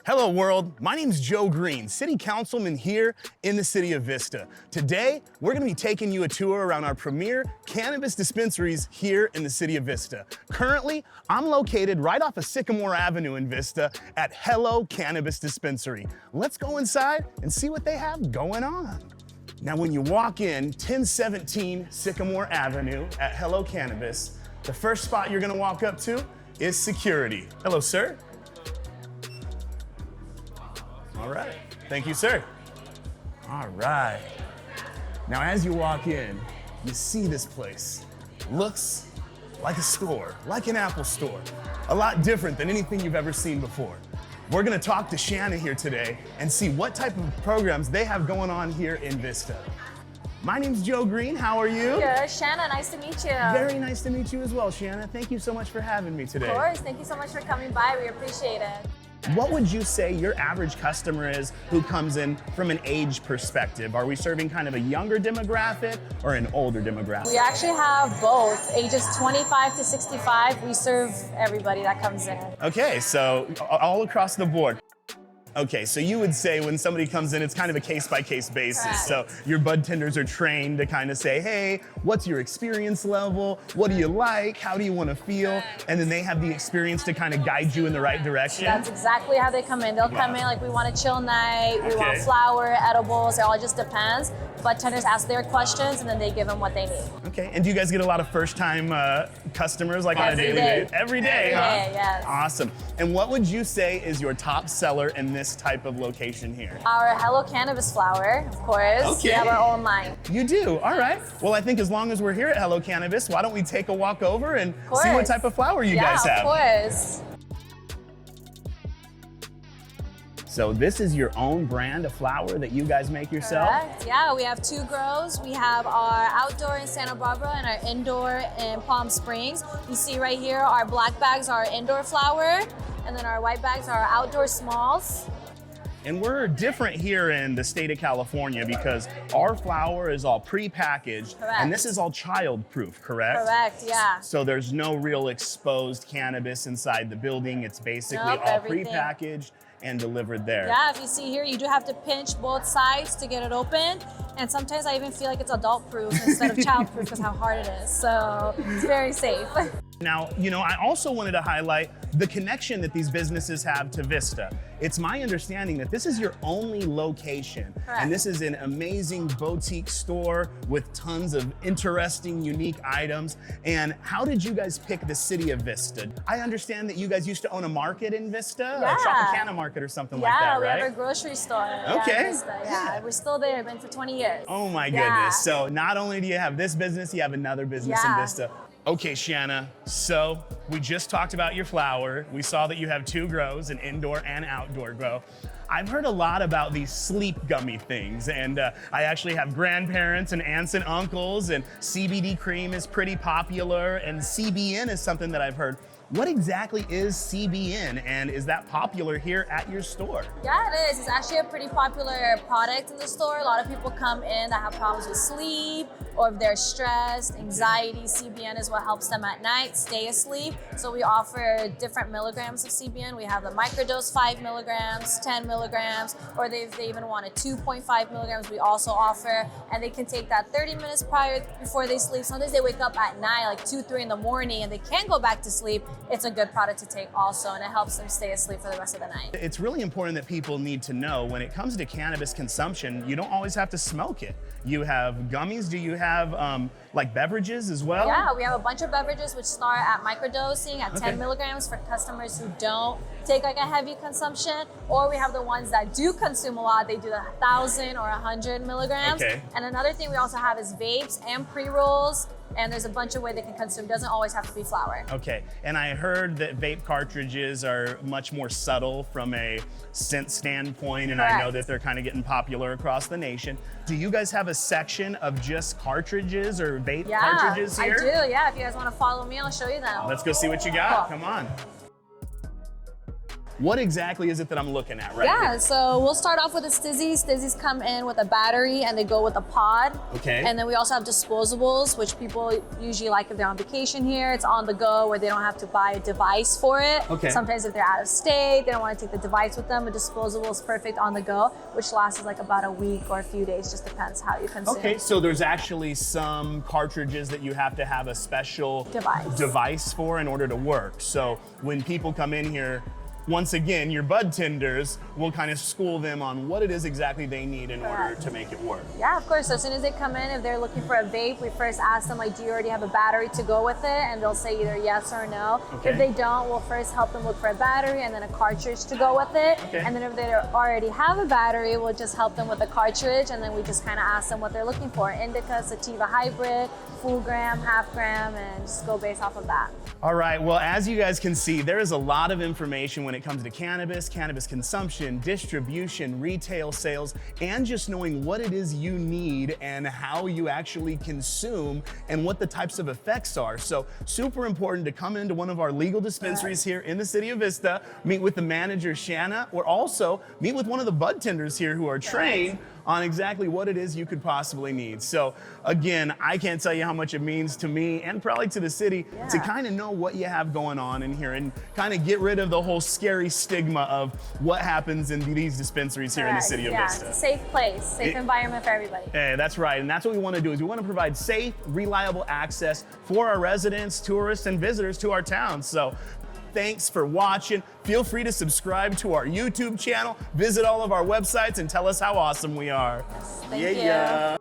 Hello world, my name's Joe Green, City Councilman here in the city of Vista. Today, we're gonna be taking you a tour around our premier cannabis dispensaries here in the city of Vista. Currently, I'm located right off of Sycamore Avenue in Vista at Hello Cannabis Dispensary. Let's go inside and see what they have going on. Now when you walk in 1017 Sycamore Avenue at Hello Cannabis, the first spot you're gonna walk up to is security. Hello, sir. All right, thank you, sir. All right. Now, as you walk in, you see this place. Looks like a store, like an Apple store. A lot different than anything you've ever seen before. We're gonna talk to Shanna here today and see what type of programs they have going on here in Vista. My name's Joe Green, how are you? Good, Shanna, nice to meet you. Very nice to meet you as well, Shanna. Thank you so much for having me today. Of course, thank you so much for coming by, we appreciate it. What would you say your average customer is who comes in from an age perspective? Are we serving kind of a younger demographic or an older demographic? We actually have both, ages 25 to 65. We serve everybody that comes in. Okay, so all across the board. Okay, so you would say when somebody comes in, it's kind of a case-by-case basis. Correct. So your bud tenders are trained to kind of say, hey, what's your experience level? What do you like? How do you want to feel? And then they have the experience to kind of guide you in the right direction. That's exactly how they come in. They'll come in like, we want a chill night, we want Okay. flower, edibles, it all just depends. Bud tenders ask their questions and then they give them what they need. Okay, and do you guys get a lot of first-time customers like on a Every daily day. basis? Every day, Every huh? day, yes. Awesome. And what would you say is your top seller in this type of location here? Our Hello Cannabis flower, of course. Okay. We have our own line. You do, all right. Well, I think as long as we're here at Hello Cannabis, why don't we take a walk over and see what course. type of flower you guys have? Yeah, of course. So this is your own brand of flower that you guys make yourself? Correct. Yeah, we have two grows. We have our outdoor in Santa Barbara and our indoor in Palm Springs. You see right here, our black bags are our indoor flower, and then our white bags are our outdoor smalls. And we're different here in the state of California because our flower is all pre-packaged, Correct. and this is all child-proof, correct? Correct, yeah. So there's no real exposed cannabis inside the building. It's basically Nope, all everything. pre-packaged and delivered there. Yeah, if you see here, you do have to pinch both sides to get it open. And sometimes I even feel like it's adult proof instead of child proof because how hard it is. So it's very safe. Now, you know, I also wanted to highlight the connection that these businesses have to Vista. It's my understanding that this is your only location. Correct. And this is an amazing boutique store with tons of interesting, unique items. And how did you guys pick the city of Vista? I understand that you guys used to own a market in Vista, Yeah. a Tropicana market or something like that, Yeah, right? we have a grocery store. Okay. Yeah, Vista. Yeah, we're still there, been for 20 years. Oh my Yeah. goodness. So not only do you have this business, you have another business in Yeah. Vista. Okay, Shanna, so we just talked about your flower. We saw that you have two grows, an indoor and outdoor grow. I've heard a lot about these sleep gummy things, and I actually have grandparents and aunts and uncles, and CBD cream is pretty popular, and CBN is something that I've heard. What exactly is CBN, and is that popular here at your store? Yeah, it is. It's actually a pretty popular product in the store. A lot of people come in that have problems with sleep, or if they're stressed, anxiety. CBN is what helps them at night stay asleep. So we offer different milligrams of CBN. We have the microdose 5 milligrams, 10 milligrams, or if they even want a 2.5 milligrams, we also offer. And they can take that 30 minutes prior before they sleep. Sometimes they wake up at night, like 2, 3 in the morning, and they can't go back to sleep. It's a good product to take also, and it helps them stay asleep for the rest of the night. It's really important that people need to know when it comes to cannabis consumption, you don't always have to smoke it. You have gummies. Do you have like beverages as well? Yeah, we have a bunch of beverages which start at microdosing at 10 Okay. milligrams for customers who don't take like a heavy consumption, or we have the ones that do consume a lot. They do the 1,000 or 100 milligrams. Okay. And another thing we also have is vapes and pre-rolls, and there's a bunch of ways they can consume. Doesn't always have to be flower. Okay, and I heard that vape cartridges are much more subtle from a scent standpoint, and I know Correct. that they're kind of getting popular across the nation. Do you guys have a section of just cartridges or vape Yeah, cartridges I here? do. Yeah, if you guys want to follow me, I'll show you them. Let's go see what you got. Cool. Come on. what exactly is it that I'm looking at right Yeah, here? so we'll start off with the Stizzies. Stizzies come in with a battery and they go with a pod. Okay. And then we also have disposables, which people usually like if they're on vacation here. It's on the go where they don't have to buy a device for it. Okay. Sometimes if they're out of state, they don't want to take the device with them. A disposable is perfect on the go, which lasts like about a week or a few days, just depends how you consume. Okay, so there's actually some cartridges that you have to have a special device for in order to work. So when people come in here, once again, your bud tenders will kind of school them on what it is exactly they need in order to make it work. Yeah, of course. So as soon as they come in, if they're looking for a vape, we first ask them, like, do you already have a battery to go with it? And they'll say either yes or no. Okay. If they don't, we'll first help them look for a battery and then a cartridge to go with it. Okay. And then if they already have a battery, we'll just help them with a cartridge. And then we just kind of ask them what they're looking for. Indica, sativa hybrid, full gram, half gram, and just go based off of that. All right, well, as you guys can see, there is a lot of information when it comes to cannabis consumption, distribution, retail sales, and just knowing what it is you need and how you actually consume and what the types of effects are. So super important to come into one of our legal dispensaries here in the city of Vista, meet with the manager, Shanna, or also meet with one of the bud tenders here who are trained on exactly what it is you could possibly need. So again, I can't tell you how much it means to me and probably to the city to kind of know what you have going on in here and kind of get rid of the whole scary stigma of what happens in these dispensaries here in the city of Vista. It's a safe place, safe environment for everybody. Yeah, that's right, and that's what we want to do is we want to provide safe, reliable access for our residents, tourists, and visitors to our town. So thanks for watching. Feel free to subscribe to our YouTube channel, visit all of our websites, and tell us how awesome we are. Thank you.